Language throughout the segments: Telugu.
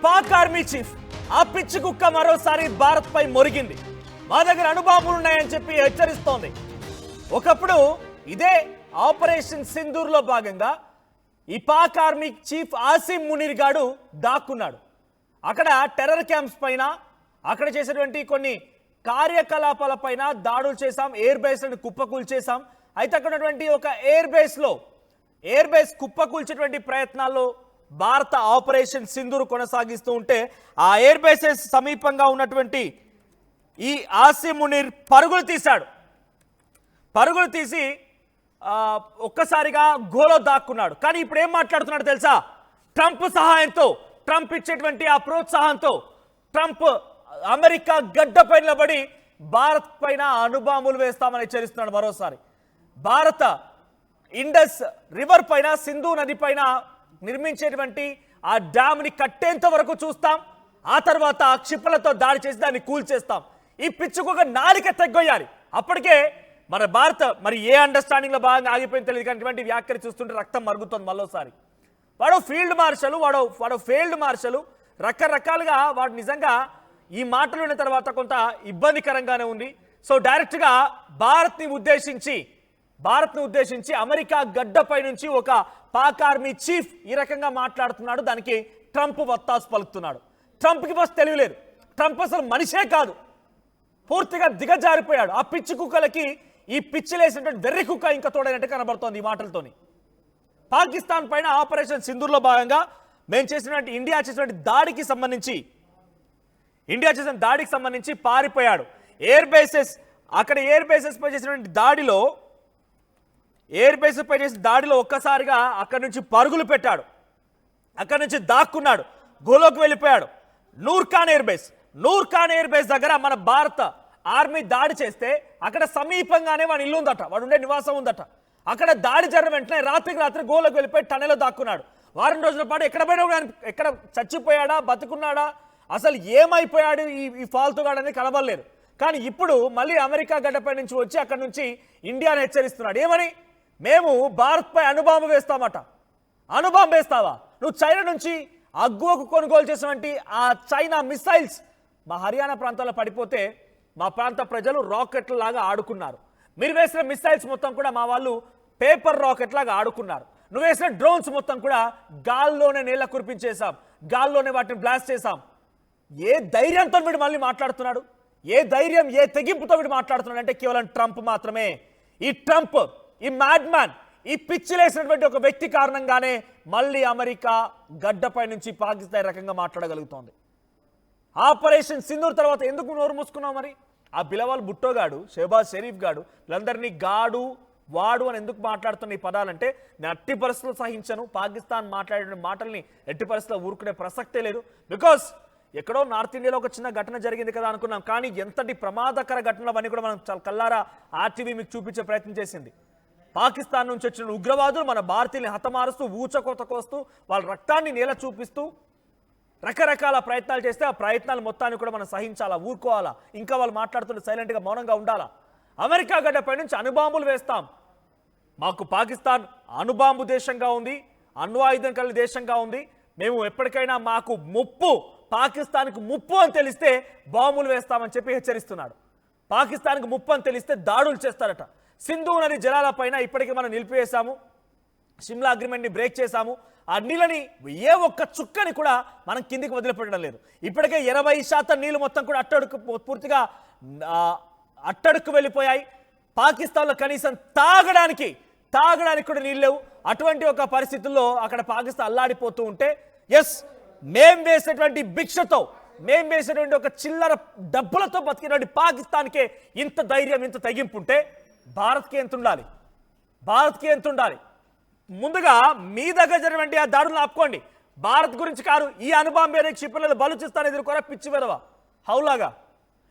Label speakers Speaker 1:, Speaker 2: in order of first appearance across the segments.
Speaker 1: పాక్ ఆర్మీ చీఫ్ ఆ పిచ్చి కుక్క మరోసారి భారత్ పై మొరిగింది. మా దగ్గర అణుబాంబులు ఉన్నాయని చెప్పి హెచ్చరిస్తోంది. ఒకప్పుడు ఇదే ఆపరేషన్ సింధూర్ లో భాగంగా ఈ పాక్ ఆర్మీ చీఫ్ ఆసిం మునీర్ గాడు దాక్కున్నాడు. అక్కడ టెర్రర్ క్యాంప్స్ పైన అక్కడ చేసేటువంటి కొన్ని కార్యకలాపాల పైన దాడులు చేశాం, ఎయిర్ బేస్లను కుప్పకూల్చేశాం. అయితే అక్కడ ఉన్నటువంటి ఒక ఎయిర్ బేస్ కుప్పకూల్చేటువంటి ప్రయత్నాల్లో భారత ఆపరేషన్ సింధూర్ కొనసాగిస్తూ ఉంటే ఆ ఎయిర్ బేసెస్ సమీపంగా ఉన్నటువంటి ఈ ఆసిం మునీర్ పరుగులు తీసి ఒక్కసారిగా గోలో దాక్కున్నాడు. కానీ ఇప్పుడు ఏం మాట్లాడుతున్నాడు తెలుసా? ట్రంప్ సహాయంతో, ట్రంప్ ఇచ్చేటువంటి ఆ ప్రోత్సాహంతో ట్రంప్ అమెరికా గడ్డ పైన పడి భారత్ పైన అణుబాంబులు వేస్తామని హెచ్చరిస్తున్నాడు. మరోసారి భారత ఇండస్ రివర్ పైన, సింధు నది పైన నిర్మించేటువంటి ఆ డ్యామ్ ని కట్టేంత వరకు చూస్తాం. ఆ తర్వాత క్షిపణులతో దాడి చేసి దాన్ని కూల్చేస్తాం. ఈ పిచ్చుకొక నాలిక తెగ్గొయ్యాలి. అప్పటికే మన భారత మరి ఏ అండర్స్టాండింగ్ లో భాగంగా ఆగిపోయింది తెలియదు. కానీ వ్యాఖ్యలు చూస్తుంటే రక్తం మరుగుతుంది. మరోసారి వాడు ఫీల్డ్ మార్షల్, వాడు ఫీల్డ్ మార్షల్, రకరకాలుగా వాడు నిజంగా ఈ మాటలు విన్న తర్వాత కొంత ఇబ్బందికరంగానే ఉంది. సో డైరెక్ట్ గా భారత్ని ఉద్దేశించి అమెరికా గడ్డపై నుంచి ఒక పాక్ ఆర్మీ చీఫ్ ఈ రకంగా మాట్లాడుతున్నాడు. దానికి ట్రంప్ వత్తాసు పలుకుతున్నాడు. ట్రంప్కి ఫస్ట్ తెలియలేదు. ట్రంప్ అసలు మనిషే కాదు, పూర్తిగా దిగజారిపోయాడు. ఆ పిచ్చి కుక్కలకి ఈ పిచ్చిలేసినటువంటి వెర్రి కుక్క ఇంకా తోడైనట్టు కనబడుతోంది ఈ మాటలతోని. పాకిస్తాన్ పైన ఆపరేషన్ సింధూర్లో భాగంగా ఇండియా చేసినటువంటి దాడికి సంబంధించి పారిపోయాడు. ఎయిర్ బేసెస్ పై చేసినటువంటి దాడిలో ఒక్కసారిగా అక్కడి నుంచి పరుగులు పెట్టాడు. అక్కడి నుంచి దాక్కున్నాడు, గోలోకి వెళ్ళిపోయాడు. నూర్ఖాన్ ఎయిర్ బేస్ దగ్గర మన భారత ఆర్మీ దాడి చేస్తే అక్కడ సమీపంగానే వాడి ఇల్లు ఉందట, వాడు ఉండే నివాసం ఉందట. అక్కడ దాడి జరిగిన వెంటనే రాత్రికి రాత్రి గోలోకి వెళ్ళిపోయి టన్నెలో దాక్కున్నాడు. వారం రోజుల పాటు ఎక్కడ చచ్చిపోయాడా, బతుకున్నాడా, అసలు ఏమైపోయాడు ఈ ఫాల్తుగాడని కనబడలేదు. కానీ ఇప్పుడు మళ్ళీ అమెరికా గడ్డపై నుంచి వచ్చి అక్కడ నుంచి ఇండియాను హెచ్చరిస్తున్నాడు. ఏమని? మేము భారత్పై అణుబాంబు వేస్తామట. అణుబాంబు వేస్తావా? నువ్వు చైనా నుంచి అగ్గువకు కొనుగోలు చేసినటువంటి ఆ చైనా మిసైల్స్ మా హర్యానా ప్రాంతాల్లో పడిపోతే మా ప్రాంత ప్రజలు రాకెట్ల లాగా ఆడుకున్నారు. మీరు వేసిన మిసైల్స్ మొత్తం కూడా మా వాళ్ళు పేపర్ రాకెట్ లాగా ఆడుకున్నారు. నువ్వు వేసిన డ్రోన్స్ మొత్తం కూడా గాల్లోనే నీళ్ళ కురిపించేశాం, గాల్లోనే వాటిని బ్లాస్ట్ చేశాం. ఏ ధైర్యంతో వీడు మళ్ళీ మాట్లాడుతున్నాడు? ఏ ధైర్యం, ఏ తెగింపుతో వీడు మాట్లాడుతున్నాడు అంటే కేవలం ట్రంప్ మాత్రమే. ఈ ట్రంప్, ఈ మ్యాడ్ మ్యాన్, ఈ పిచ్చిలేసినటువంటి ఒక వ్యక్తి కారణంగానే మళ్ళీ అమెరికా గడ్డపై నుంచి పాకిస్తాన్ రకంగా మాట్లాడగలుగుతోంది. ఆపరేషన్ సింధూర్ తర్వాత ఎందుకు నోరు మూసుకున్నావు? మరి ఆ బిలవాల్ భుట్టో గాడు, షెహబాజ్ షరీఫ్ గాడు, వీళ్ళందరినీ గాడు వాడు అని ఎందుకు మాట్లాడుతున్న ఈ పదాలంటే నేను ఎట్టి పరిస్థితుల్లో సహించను. పాకిస్తాన్ మాట్లాడే మాటల్ని ఎట్టి పరిస్థితుల్లో ఊరుకునే ప్రసక్తే లేదు. బికాస్ ఎక్కడో నార్త్ ఇండియాలో ఒక చిన్న ఘటన జరిగింది కదా అనుకున్నాం. కానీ ఎంతటి ప్రమాదకర ఘటనలు అవన్నీ కూడా మనం చాలా కల్లారా ఆర్టీవీ మీకు చూపించే ప్రయత్నం చేసింది. పాకిస్తాన్ నుంచి వచ్చిన ఉగ్రవాదులు మన భారతీయుల్ని హతమారుస్తూ, ఊచకోత కోస్తూ, వాళ్ళ రక్తాన్ని నేల చూపిస్తూ రకరకాల ప్రయత్నాలు చేస్తే ఆ ప్రయత్నాలు మొత్తాన్ని కూడా మనం సహించాలా, ఊరుకోవాలా? ఇంకా వాళ్ళు మాట్లాడుతుంటే సైలెంట్గా మౌనంగా ఉండాలా? అమెరికా గడ్డపై నుంచి అణుబాంబులు వేస్తాం. మాకు పాకిస్తాన్ అణుబాంబు దేశంగా ఉంది, అణు ఆయుధం కలిగిన దేశంగా ఉంది. మేము ఎప్పటికైనా మాకు ముప్పు, పాకిస్తాన్కు ముప్పు అని తెలిస్తే బాంబులు వేస్తామని చెప్పి హెచ్చరిస్తున్నాడు. పాకిస్తాన్కు ముప్పు అని తెలిస్తే దాడులు చేస్తారట. సింధు నది జలాలపైన ఇప్పటికీ మనం నిలిపివేశాము, షిమ్లా అగ్రిమెంట్ని బ్రేక్ చేశాము. ఆ నీళ్ళని ఏ ఒక్క చుక్కని కూడా మనం కిందికి వదిలిపెట్టడం లేదు. ఇప్పటికే 80% నీళ్లు మొత్తం కూడా పూర్తిగా అట్టడుక్కు వెళ్ళిపోయాయి. పాకిస్తాన్లో కనీసం తాగడానికి కూడా నీళ్ళు లేవు. అటువంటి ఒక పరిస్థితుల్లో అక్కడ పాకిస్తాన్ అల్లాడిపోతూ ఉంటే, ఎస్, మేం వేసేటువంటి భిక్షతో, మేం వేసేటువంటి ఒక చిల్లర డబ్బులతో బతికినటువంటి పాకిస్తాన్కే ఇంత ధైర్యం, ఇంత తెగింపు ఉంటే భారత్కి ఎంత ఉండాలి? ముందుగా మీ దగ్గర జరిగినటువంటి ఆ దాడులను ఆపుకోండి. భారత్ గురించి కాదు, ఈ అణుబాంబు క్షిపణులు బలూచిస్తాన్ ఎదుర్కొరా పిచ్చి వెదవా హౌలాగా.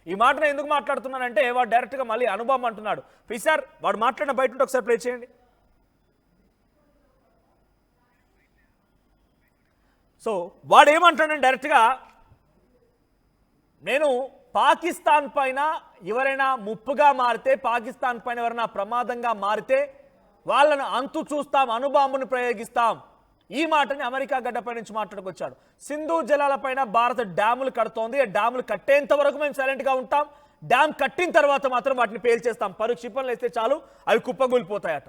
Speaker 1: ఈ మాటను ఎందుకు మాట్లాడుతున్నానంటే వాడు డైరెక్ట్గా మళ్ళీ అణుబాంబు అంటున్నాడు. సార్ వాడు మాట్లాడిన బయట ఉంటే ఒకసారి ప్లే చేయండి. సో వాడు ఏమంటాడంటే డైరెక్ట్గా, నేను పాకిస్తాన్ పైన ఎవరైనా ముప్పుగా మారితే, పాకిస్తాన్ పైన ఎవరైనా ప్రమాదంగా మారితే వాళ్ళను అంతు చూస్తాం, అణుబాంబును ప్రయోగిస్తాం. ఈ మాటని అమెరికా గడ్డపై నుంచి మాట్లాడుకొచ్చాడు. సింధు జలాలపైన భారత్ డ్యాములు కడుతోంది, డ్యాములు కట్టేంత వరకు మేము సైలెంట్గా ఉంటాం, డ్యామ్ కట్టిన తర్వాత మాత్రం వాటిని పేల్చేస్తాం, క్షిపణులు వేస్తే చాలు అవి కుప్పగూలిపోతాయట.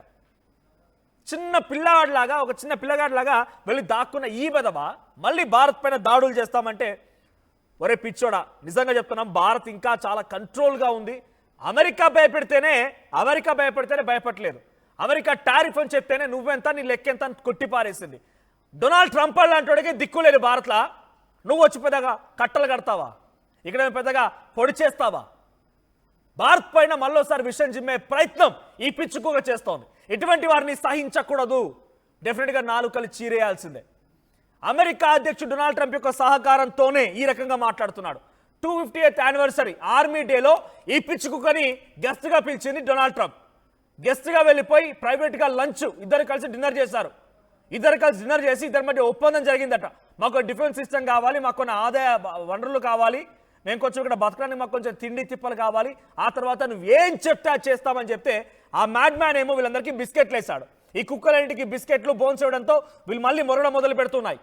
Speaker 1: చిన్న పిల్లగాడిలాగా, ఒక చిన్న పిల్లగాడిలాగా వెళ్ళి దాక్కున్న ఈ బెదవ మళ్ళీ భారత్ పైన దాడులు చేస్తామంటే, ఒరే పిచ్చోడా, నిజంగా చెప్తున్నాం, భారత్ ఇంకా చాలా కంట్రోల్గా ఉంది. అమెరికా భయపెడితేనే భయపడలేదు. అమెరికా టారిఫ్ అని చెప్తేనే నువ్వెంత, నీ లెక్కెంత కొట్టి పారేసింది. డొనాల్డ్ ట్రంప్ లాంటి దిక్కులేదు భారత్లో. నువ్వు వచ్చి పెద్దగా కట్టలు కడతావా, ఇక్కడ పెద్దగా పొడి చేస్తావా? భారత్ పైన మళ్ళోసారి విషయం జిమ్మే ప్రయత్నం ఈ పిచ్చుకుగా చేస్తోంది. ఇటువంటి వారిని సహించకూడదు, డెఫినెట్గా నాలుకలు చీరేయాల్సిందే. అమెరికా అధ్యక్షుడు డొనాల్డ్ ట్రంప్ యొక్క సహకారంతోనే ఈ రకంగా మాట్లాడుతున్నాడు. 250th యానివర్సరీ ఆర్మీ డేలో ఈ పిచ్చుకుని గెస్ట్గా పిలిచింది డొనాల్డ్ ట్రంప్. గెస్ట్గా వెళ్ళిపోయి ప్రైవేట్గా లంచ్ ఇద్దరు కలిసి డిన్నర్ చేశారు. డిన్నర్ చేసి ఇద్దరి మధ్య ఒప్పందం జరిగిందట. మాకు డిఫెన్స్ సిస్టమ్ కావాలి, మాకు కొన్ని ఆదాయ వనరులు కావాలి, మేము కొంచెం ఇక్కడ బతకడానికి మాకు కొంచెం తిండి తిప్పలు కావాలి, ఆ తర్వాత నువ్వేం చెప్తే అది చేస్తామని చెప్తే ఆ మ్యాడ్ మ్యాన్ ఏమో వీళ్ళందరికీ బిస్కెట్లు వేశాడు. ఈ కుక్కలన్నింటికి బిస్కెట్లు బోన్స్ ఇవ్వడంతో వీళ్ళు మళ్ళీ మొరడం మొదలు పెడుతున్నాయి.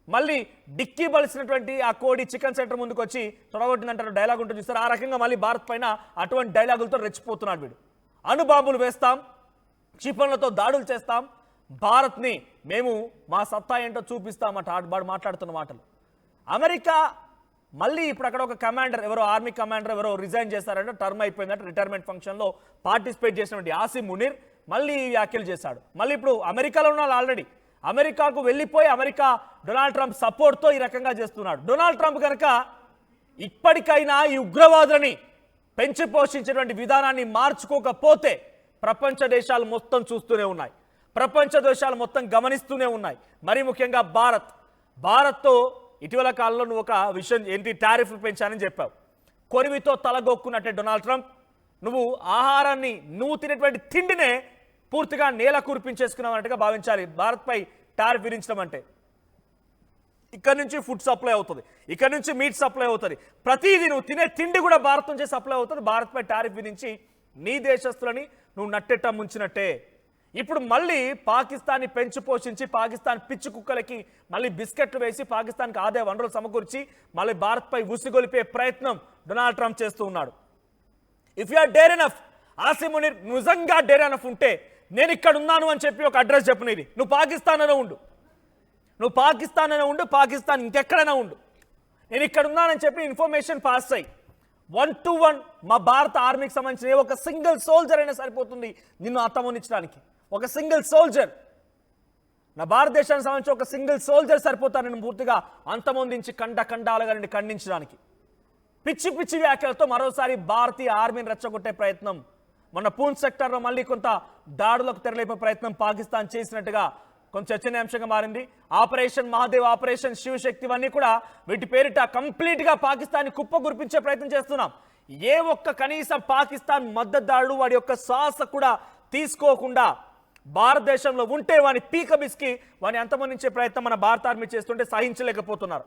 Speaker 1: మళ్ళీ డిక్కీ బలిసినటువంటి ఆ కోడి చికెన్ సెంటర్ ముందుకు వచ్చి తొడగొట్టిందంటారు డైలాగ్ ఉంటుంది చూస్తారు. ఆ రకంగా మళ్ళీ భారత్ పైన అటువంటి డైలాగులతో రెచ్చిపోతున్నాడు వీడు. అణుబాంబులు వేస్తాం, క్షిపణులతో దాడులు చేస్తాం, భారత్ని మేము మా సత్తా ఏంటో చూపిస్తామట వాడు మాట్లాడుతున్న మాటలు. అమెరికా మళ్ళీ ఇప్పుడు అక్కడ ఒక కమాండర్ ఎవరో, ఆర్మీ కమాండర్ ఎవరో రిజైన్ చేశారంటే, టర్మ్ అయిపోయిందంటే, రిటైర్మెంట్ ఫంక్షన్లో పార్టిసిపేట్ చేసినటువంటి ఆసిమ్ మునీర్ మళ్ళీ వ్యాఖ్యలు చేశాడు. మళ్ళీ ఇప్పుడు అమెరికాలో ఉన్న ఆల్రెడీ అమెరికాకు వెళ్ళిపోయి అమెరికా డొనాల్డ్ ట్రంప్ సపోర్ట్తో ఈ రకంగా చేస్తున్నాడు. డొనాల్డ్ ట్రంప్ కనుక ఇప్పటికైనా ఈ ఉగ్రవాదులని పెంచి పోషించేటువంటి విధానాన్ని మార్చుకోకపోతే ప్రపంచ దేశాలు మొత్తం చూస్తూనే ఉన్నాయి, ప్రపంచ దేశాలు మొత్తం గమనిస్తూనే ఉన్నాయి. మరి ముఖ్యంగా భారత్తో ఇటీవల కాలంలో నువ్వు ఒక విషయం ఏంటి, టారిఫ్లు పెంచానని చెప్పావు. కొరివితో తలగొక్కున్నట్టే డొనాల్డ్ ట్రంప్, నువ్వు ఆహారాన్ని, నువ్వు తినేటువంటి తిండినే పూర్తిగా నేల కురిపించేసుకున్నావంటగా భావించాలి. భారత్పై టారిఫ్ విధించడం అంటే ఇక్కడ నుంచి ఫుడ్ సప్లై అవుతుంది, ఇక్కడ నుంచి మీట్ సప్లై అవుతుంది, ప్రతిదీ నువ్వు తినే తిండి కూడా భారత్ నుంచి సప్లై అవుతుంది. భారత్పై టారిఫ్ విధించి నీ దేశస్తులని నువ్వు నట్టెట్ట ముంచినట్టే. ఇప్పుడు మళ్ళీ పాకిస్తాన్ని పెంచి పోషించి పాకిస్తాన్ పిచ్చి కుక్కలకి మళ్ళీ బిస్కెట్లు వేసి పాకిస్తాన్కి ఆదాయ వనరులు సమకూర్చి మళ్ళీ భారత్పై ఉసిగొలిపే ప్రయత్నం డొనాల్డ్ ట్రంప్ చేస్తూ ఉన్నాడు. If you or dare enough, Asim Munir నిజంగా డేర్ ఎనఫ్ ఉంటే నేను ఇక్కడ ఉన్నాను అని చెప్పి ఒక అడ్రస్ చెప్పనిది. నువ్వు పాకిస్తాన్ అనే ఉండు, పాకిస్తాన్ ఇంకెక్కడైనా ఉండు, నేను ఇక్కడ ఉన్నానని చెప్పి ఇన్ఫర్మేషన్ పాస్ అయ్యి 1 to 1 మా భారత ఆర్మీకి సంబంధించిన ఒక సింగిల్ సోల్జర్ అయినా సరిపోతుంది నిన్ను అంతమొందించడానికి. ఒక సింగిల్ సోల్జర్, నా భారతదేశానికి సంబంధించి ఒక సింగిల్ సోల్జర్ సరిపోతాను నేను పూర్తిగా అంతమొందించి ఖండాలుగా నిన్ను ఖండించడానికి. పిచ్చి పిచ్చి వ్యాఖ్యలతో మరోసారి భారతీయ ఆర్మీని రెచ్చగొట్టే ప్రయత్నం, మొన్న పూంచ్ సెక్టార్లో మళ్ళీ కొంత దాడులకు తెరలేపే ప్రయత్నం పాకిస్తాన్ చేసినట్టుగా కొంచెం చర్చనీయాంశంగా మారింది. ఆపరేషన్ మహాదేవ్, ఆపరేషన్ శివశక్తి ఇవన్నీ కూడా వీటి పేరిట కంప్లీట్గా పాకిస్తాన్ని కుప్ప గురిపించే ప్రయత్నం చేస్తున్నాం. ఏ ఒక్క కనీసం పాకిస్తాన్ మద్దతుదారుడు వాడి యొక్క శ్వాస కూడా తీసుకోకుండా భారతదేశంలో ఉంటే వాని పీక బిస్కి వాని అంతమొందించే ప్రయత్నం మన భారత ఆర్మీ చేస్తుంటే సహించలేకపోతున్నారు.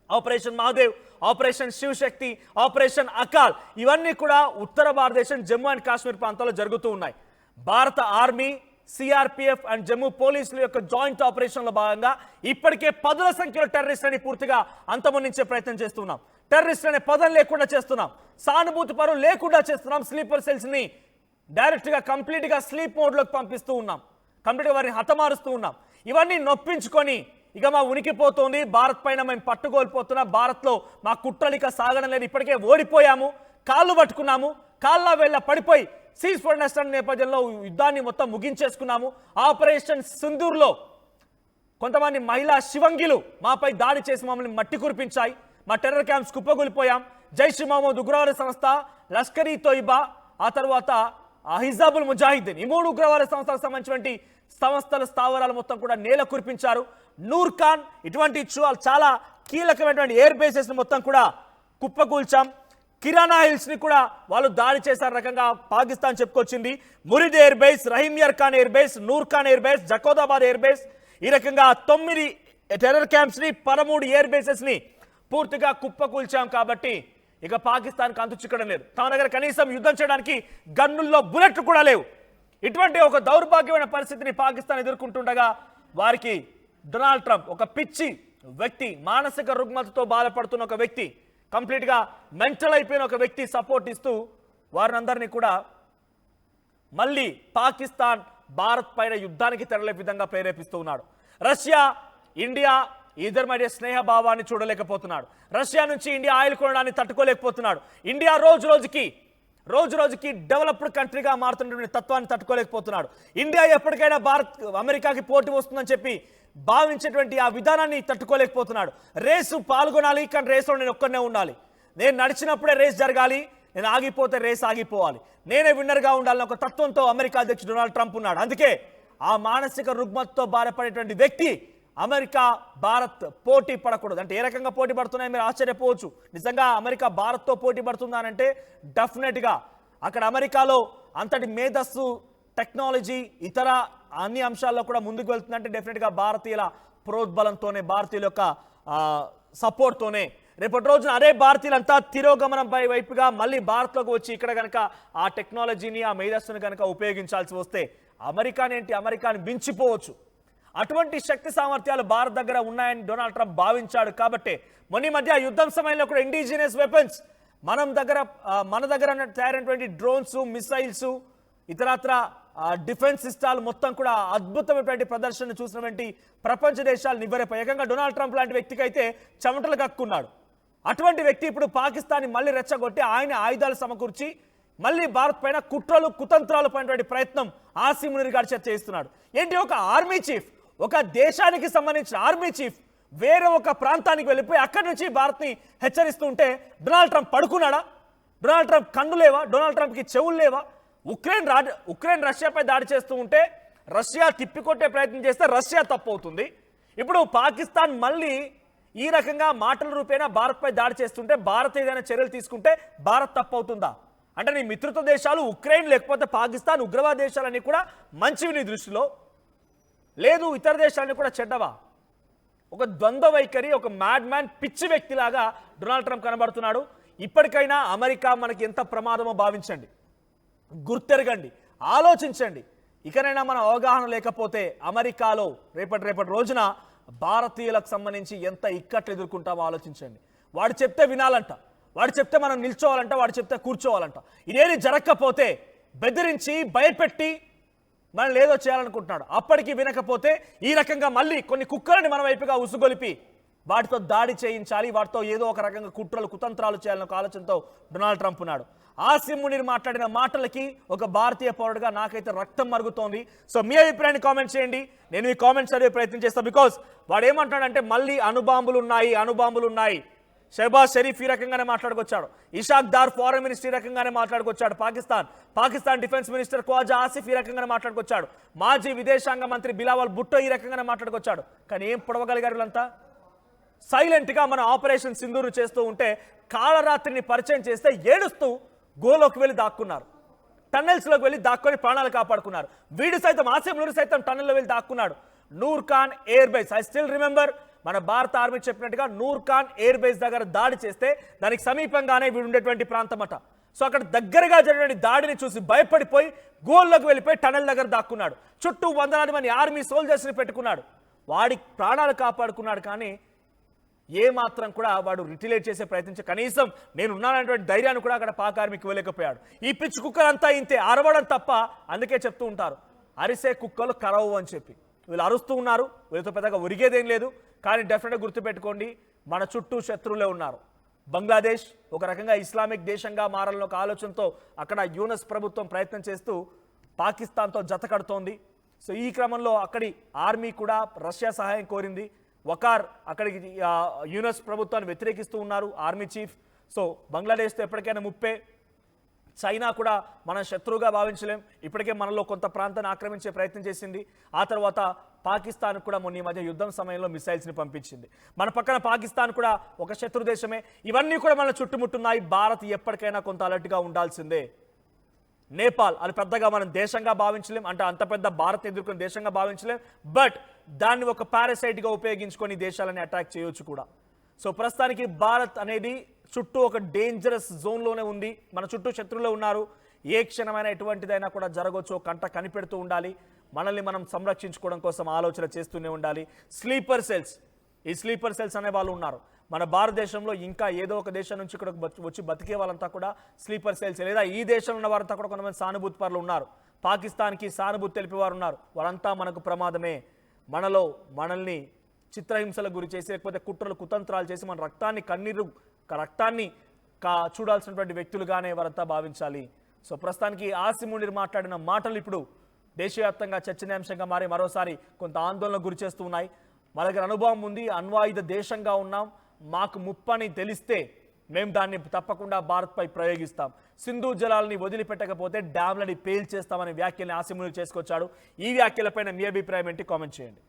Speaker 1: Operation Mahadev, operation Shivashakti, operation Akal ఇవన్నీ కూడా ఉత్తర భారతదేశం జమ్మూ అండ్ కాశ్మీర్ ప్రాంతాల్లో జరుగుతూ ఉన్నాయి. భారత ఆర్మీ, సిఆర్పిఎఫ్ అండ్ జమ్మూ పోలీసుల యొక్క జాయింట్ ఆపరేషన్లో భాగంగా ఇప్పటికే పదుల సంఖ్యలో టెర్రరిస్టులని పూర్తిగా అంతమొందించే ప్రయత్నం చేస్తున్నాం. టెర్రరిస్ట్ అనే పదం లేకుండా చేస్తున్నాం, సానుభూతి పరులు లేకుండా చేస్తున్నాం. స్లీపర్ సెల్స్ ని డైరెక్ట్ గా కంప్లీట్ గా స్లీప్ మోడ్ లోకి పంపిస్తూ ఉన్నాం, కంప్లీట్ గా వారిని హతమారుస్తూ ఉన్నాం. ఇవన్నీ నొప్పించుకొని ఇక మా ఉనికిపోతుంది, భారత్ పైన మేము పట్టుకోల్పోతున్నాం, భారత్లో మా కుట్రలిక సాగడం లేదు, ఇప్పటికే ఓడిపోయాము, కాళ్ళు పట్టుకున్నాము, కాళ్ళ వేళ్ళ పడిపోయి సీజ్ ఫర్ నెస్టన్ నేపథ్యంలో యుద్ధాన్ని మొత్తం ముగించేసుకున్నాము. ఆపరేషన్ సింధూర్లో కొంతమంది మహిళా శివంగిలు మాపై దాడి చేసి మమ్మల్ని మట్టి కురిపించాయి, మా టెర్రర్ క్యాంప్స్ కుప్పగొలిపోయాం. జైష్ ఇ మహమ్మద్ ఉగ్రవాద సంస్థ, లష్కర్ ఇ తోయిబా, ఆ తర్వాత హిజాబుల్ ముజాహిద్దీన్, ఈ 3 ఉగ్రవాద సంస్థలకు సంబంధించినటువంటి సంస్థల స్థావరాలు మొత్తం కూడా నేల కురిపించారు. నూర్ ఖాన్ ఇటువంటి చాలా కీలకమైనటువంటి ఎయిర్ బేసెస్ మొత్తం కూడా కుప్పకూల్చాం. కిరాణా హిల్స్ ని కూడా వాళ్ళు దాడి చేశారు రకంగా పాకిస్తాన్ చెప్పుకొచ్చింది. Murid air base, Rahimyar Khan air base, Nur Khan air base, Jacobabad air base, ఈ రకంగా 9 టెర్రర్ క్యాంప్స్ ని, 13 ఎయిర్ బేసెస్ ని పూర్తిగా కుప్పకూల్చాం. కాబట్టి ఇక పాకిస్తాన్కి అంతు చిక్కడం లేదు. తమ దగ్గర కనీసం యుద్ధం చేయడానికి గన్నుల్లో బుల్లెట్లు కూడా లేవు. ఇటువంటి ఒక దౌర్భాగ్యమైన పరిస్థితిని పాకిస్తాన్ ఎదుర్కొంటుండగా వారికి డొనాల్డ్ ట్రంప్ ఒక పిచ్చి వ్యక్తి, మానసిక రుగ్మతతో బాధపడుతున్న ఒక వ్యక్తి, కంప్లీట్గా మెంటల్ అయిపోయిన ఒక వ్యక్తి సపోర్ట్ ఇస్తూ వారినందరినీ కూడా మళ్ళీ పాకిస్తాన్ భారత్ పైన యుద్ధానికి తెరలే విధంగా ప్రేరేపిస్తూ ఉన్నాడు. రష్యా ఇండియా ఇద్దరి మధ్య స్నేహ భావాన్ని చూడలేకపోతున్నాడు. రష్యా నుంచి ఇండియా ఆయిల్ కొనడాన్ని తట్టుకోలేకపోతున్నాడు. ఇండియా రోజు రోజుకి డెవలప్డ్ కంట్రీగా మారుతున్నటువంటి తత్వాన్ని తట్టుకోలేకపోతున్నాడు. ఇండియా ఎప్పటికైనా అమెరికాకి పోటీ వస్తుందని చెప్పి భావించేటువంటి ఆ విధానాన్ని తట్టుకోలేకపోతున్నాడు. రేసు పాల్గొనాలి, కానీ రేసులో నేను ఒక్కనే ఉండాలి. నేను నడిచినప్పుడే రేస్ జరగాలి, నేను ఆగిపోతే రేస్ ఆగిపోవాలి, నేనే విన్నర్గా ఉండాలని ఒక తత్వంతో అమెరికా అధ్యక్షుడు డొనాల్డ్ ట్రంప్ ఉన్నాడు. అందుకే ఆ మానసిక రుగ్మతతో బాధపడేటువంటి వ్యక్తి అమెరికా భారత్ పోటీ పడకూడదు అంటే ఏ రకంగా పోటీ పడుతున్నాయి మీరు ఆశ్చర్యపోవచ్చు. నిజంగా అమెరికా భారత్తో పోటీ పడుతుందానంటే డెఫినెట్గా అక్కడ అమెరికాలో అంతటి మేధస్సు, టెక్నాలజీ, ఇతర అన్ని అంశాల్లో కూడా ముందుకు వెళ్తుందంటే డెఫినెట్గా భారతీయుల ప్రోద్బలంతోనే, భారతీయుల యొక్క సపోర్ట్తోనే. రేపటి రోజున అదే భారతీయులంతా తిరోగమనం వైపుగా మళ్ళీ భారత్లోకి వచ్చి ఇక్కడ కనుక ఆ టెక్నాలజీని, ఆ మేధస్సును కనుక ఉపయోగించాల్సి వస్తే అమెరికాని మించిపోవచ్చు. అటువంటి శక్తి సామర్థ్యాలు భారత్ దగ్గర ఉన్నాయని డొనాల్డ్ ట్రంప్ భావించాడు. కాబట్టి మొన్న మధ్య యుద్ధం సమయంలో కూడా ఇండిజినియస్ వెపన్స్ మన దగ్గర తయారైనటువంటి డ్రోన్స్, మిసైల్స్, ఇతరత్ర డిఫెన్స్ సిస్టాలు మొత్తం కూడా అద్భుతమైనటువంటి ప్రదర్శన చూసినటువంటి ప్రపంచ దేశాలు నివ్వెరపోయాయి. ఏకంగా డొనాల్డ్ ట్రంప్ లాంటి వ్యక్తికి అయితే చెమటలు కక్కున్నాడు. అటువంటి వ్యక్తి ఇప్పుడు పాకిస్తాన్ని మళ్ళీ రెచ్చగొట్టి ఆయన ఆయుధాలు సమకూర్చి మళ్ళీ భారత్ పైన కుట్రలు, కుతంత్రాలు పైనటువంటి ప్రయత్నం ఆసిమ్ మునీర్ గారు చేస్తున్నాడు. ఏంటి, ఒక ఆర్మీ చీఫ్, ఒక దేశానికి సంబంధించిన ఆర్మీ చీఫ్ వేరే ఒక ప్రాంతానికి వెళ్ళిపోయి అక్కడి నుంచి భారత్ని హెచ్చరిస్తూ ఉంటే డొనాల్డ్ ట్రంప్ పడుకున్నాడా? డొనాల్డ్ ట్రంప్ కన్ను లేవా? డొనాల్డ్ ట్రంప్కి చెవులు లేవా? ఉక్రెయిన్ రష్యాపై దాడి చేస్తూ ఉంటే రష్యా తిప్పికొట్టే ప్రయత్నం చేస్తే రష్యా తప్పు అవుతుంది. ఇప్పుడు పాకిస్తాన్ మళ్ళీ ఈ రకంగా మాటల రూపేణా భారత్పై దాడి చేస్తుంటే భారత్ ఏదైనా చర్యలు తీసుకుంటే భారత్ తప్పు అవుతుందా? అంటే నీ మిత్రత్వ దేశాలు ఉక్రెయిన్ లేకపోతే పాకిస్తాన్, ఉగ్రవాద దేశాలన్నీ కూడా మంచివి నీ దృష్టిలో లేదు, ఇతర దేశాలన్నీ కూడా చెడ్డవా? ఒక ద్వంద్వ వైఖరి, ఒక మ్యాడ్ మ్యాన్, పిచ్చి వ్యక్తిలాగా డొనాల్డ్ ట్రంప్ కనబడుతున్నాడు. ఇప్పటికైనా అమెరికా మనకి ఎంత ప్రమాదమో భావించండి, గుర్తెరగండి, ఆలోచించండి. ఇకనైనా మన అవగాహన లేకపోతే అమెరికాలో రేపటి రోజున భారతీయులకు సంబంధించి ఎంత ఇక్కట్లు ఎదుర్కొంటామో ఆలోచించండి. వాడు చెప్తే వినాలంట, వాడు చెప్తే మనం నిల్చోవాలంట, వాడు చెప్తే కూర్చోవాలంట. ఇదేది జరగకపోతే బెదిరించి భయపెట్టి మనం ఏదో చేయాలనుకుంటున్నాడు. అప్పటికి వినకపోతే ఈ రకంగా మళ్ళీ కొన్ని కుక్కలని మన వైపుగా ఉసుగొలిపి వాటితో దాడి చేయించాలి, వాటితో ఏదో ఒక రకంగా కుట్రలు, కుతంత్రాలు చేయాలని ఒక ఆలోచనతో డొనాల్డ్ ట్రంప్ ఉన్నాడు. ఆసిమ్ మునీర్ మాట్లాడిన మాటలకి ఒక భారతీయ పౌరుడిగా నాకైతే రక్తం మరుగుతోంది. సో మీ అభిప్రాయాన్ని కామెంట్ చేయండి, నేను ఈ కామెంట్స్ చదివే ప్రయత్నం చేస్తాను. బికాస్ వాడు ఏమంటాడంటే మళ్ళీ అణుబాంబులు ఉన్నాయి. షహబాజ్ షరీఫ్ ఈ రకంగానే మాట్లాడుకొచ్చాడు. ఇషాక్ దార్ ఫారెన్ మినిస్టర్ ఈ రకంగానే మాట్లాడుకొచ్చాడు. పాకిస్తాన్ డిఫెన్స్ మినిస్టర్ ఖ్వాజా ఆసిఫ్ ఈ రకంగానే మాట్లాడుకొచ్చాడు. మాజీ విదేశాంగ మంత్రి బిలావల్ భుట్టో ఈ రకంగానే మాట్లాడుకొచ్చాడు. కానీ ఏం పొడవగలిగారు వీళ్ళంతా? సైలెంట్గా మన ఆపరేషన్ సింధూరు చేస్తూ ఉంటే కాళరాత్రిని పరిచయం చేస్తే ఏడుస్తూ గోలోకి వెళ్ళి దాక్కున్నారు, టన్నెల్స్లోకి వెళ్ళి దాక్కొని ప్రాణాలు కాపాడుకున్నారు. వీడు సైతం, ఆసిమ్ మునీర్ సైతం టన్నెల్లో వెళ్ళి దాక్కున్నాడు. Nur Khan air base, I still remember, మన భారత ఆర్మీ చెప్పినట్టుగా నూర్ ఖాన్ ఎయిర్ బేస్ దగ్గర దాడి చేస్తే దానికి సమీపంగానే వీడు ఉండేటువంటి ప్రాంతం అట. సో అక్కడ దగ్గరగా జరిగిన దాడిని చూసి భయపడిపోయి గోల్లోకి వెళ్ళిపోయి టన్నెల్ దగ్గర దాక్కున్నాడు. చుట్టూ వందలాది మంది ఆర్మీ సోల్జర్స్ని పెట్టుకున్నాడు. వాడి ప్రాణాలు కాపాడుకున్నాడు. కానీ ఏ మాత్రం కూడా వాడు రిటిలేట్ చేసే ప్రయత్నించే, కనీసం నేను ఉన్నానటువంటి ధైర్యాన్ని కూడా అక్కడ పాక్ ఆర్మీకి వెళ్ళలేకపోయాడు. ఈ పిచ్చి కుక్కలంతా ఇంతే, అరవడం తప్ప. అందుకే చెప్తూ ఉంటారు అరిసే కుక్కలు కరవు అని చెప్పి. వీళ్ళు అరుస్తూ ఉన్నారు, వీళ్ళతో పెద్దగా ఒరిగేదేం లేదు. కానీ డెఫినెట్గా గుర్తుపెట్టుకోండి, మన చుట్టూ శత్రువులే ఉన్నారు. బంగ్లాదేశ్ ఒక రకంగా ఇస్లామిక్ దేశంగా మారాలని ఒక ఆలోచనతో అక్కడ యూనస్ ప్రభుత్వం ప్రయత్నం చేస్తూ పాకిస్తాన్తో జత కడుతోంది. సో ఈ క్రమంలో అక్కడి ఆర్మీ కూడా రష్యా సహాయం కోరింది. వకార్ అక్కడికి యూనస్ ప్రభుత్వాన్ని వ్యతిరేకిస్తూ ఉన్నారు ఆర్మీ చీఫ్. సో బంగ్లాదేశ్తో ఎప్పటికైనా ముప్పే. చైనా కూడా మన శత్రువుగా భావించలేం, ఇప్పటికే మనలో కొంత ప్రాంతాన్ని ఆక్రమించే ప్రయత్నం చేసింది. ఆ తర్వాత పాకిస్తాన్ కూడా మొన్న ఈ మధ్య యుద్ధం సమయంలో మిసైల్స్ని పంపించింది. మన పక్కన పాకిస్తాన్ కూడా ఒక శత్రు దేశమే. ఇవన్నీ కూడా మన చుట్టుముట్టున్నాయి. భారత్ ఎప్పటికైనా కొంత అలర్ట్గా ఉండాల్సిందే. నేపాల్ అది పెద్దగా మనం దేశంగా భావించలేం, అంటే అంత పెద్ద భారత్ ఎదుర్కొన్న దేశంగా భావించలేం. బట్ దాన్ని ఒక పారాసైట్గా ఉపయోగించుకొని దేశాలని అటాక్ చేయొచ్చు కూడా. సో ప్రస్తుతానికి భారత్ అనేది చుట్టూ ఒక డేంజరస్ జోన్లోనే ఉంది. మన చుట్టూ శత్రువులు ఉన్నారు. ఏ క్షణమైన ఎటువంటిదైనా కూడా జరగవచ్చు, కంట కనిపెడుతూ ఉండాలి. మనల్ని మనం సంరక్షించుకోవడం కోసం ఆలోచన చేస్తూనే ఉండాలి. స్లీపర్ సెల్స్, ఈ స్లీపర్ సెల్స్ అనే వాళ్ళు ఉన్నారు మన భారతదేశంలో. ఇంకా ఏదో ఒక దేశం నుంచి ఇక్కడ వచ్చి బతికే వాళ్ళంతా కూడా స్లీపర్ సెల్స్, లేదా ఈ దేశంలో ఉన్న వారంతా కూడా కొంతమంది సానుభూతి పరులు ఉన్నారు, పాకిస్తాన్కి సానుభూతి తెలిపేవారు ఉన్నారు. వారంతా మనకు ప్రమాదమే. మనల్ని చిత్రహింసలకు గురి చేసి, లేకపోతే కుట్రలు కుతంత్రాలు చేసి మన రక్తాన్ని చూడాల్సినటువంటి వ్యక్తులుగానే వారంతా భావించాలి. సో ప్రస్తుతానికి ఆసిమ్ మునీర్ మాట్లాడిన మాటలు ఇప్పుడు దేశవ్యాప్తంగా చర్చనీయాంశంగా మారి మరోసారి కొంత ఆందోళనకు గురి చేస్తూ ఉన్నాయి. మా దగ్గర అనుభవం ఉంది, అణ్వాయుధ దేశంగా ఉన్నాం, మాకు ముప్పని తెలిస్తే మేము దాన్ని తప్పకుండా భారత్పై ప్రయోగిస్తాం, సింధు జలాలని వదిలిపెట్టకపోతే డ్యామ్లని పేల్చేస్తామనే వ్యాఖ్యల్ని ఆసిమ్ మునీర్ చేసుకొచ్చాడు. ఈ వ్యాఖ్యలపైన మీ అభిప్రాయం ఏంటి? కామెంట్ చేయండి.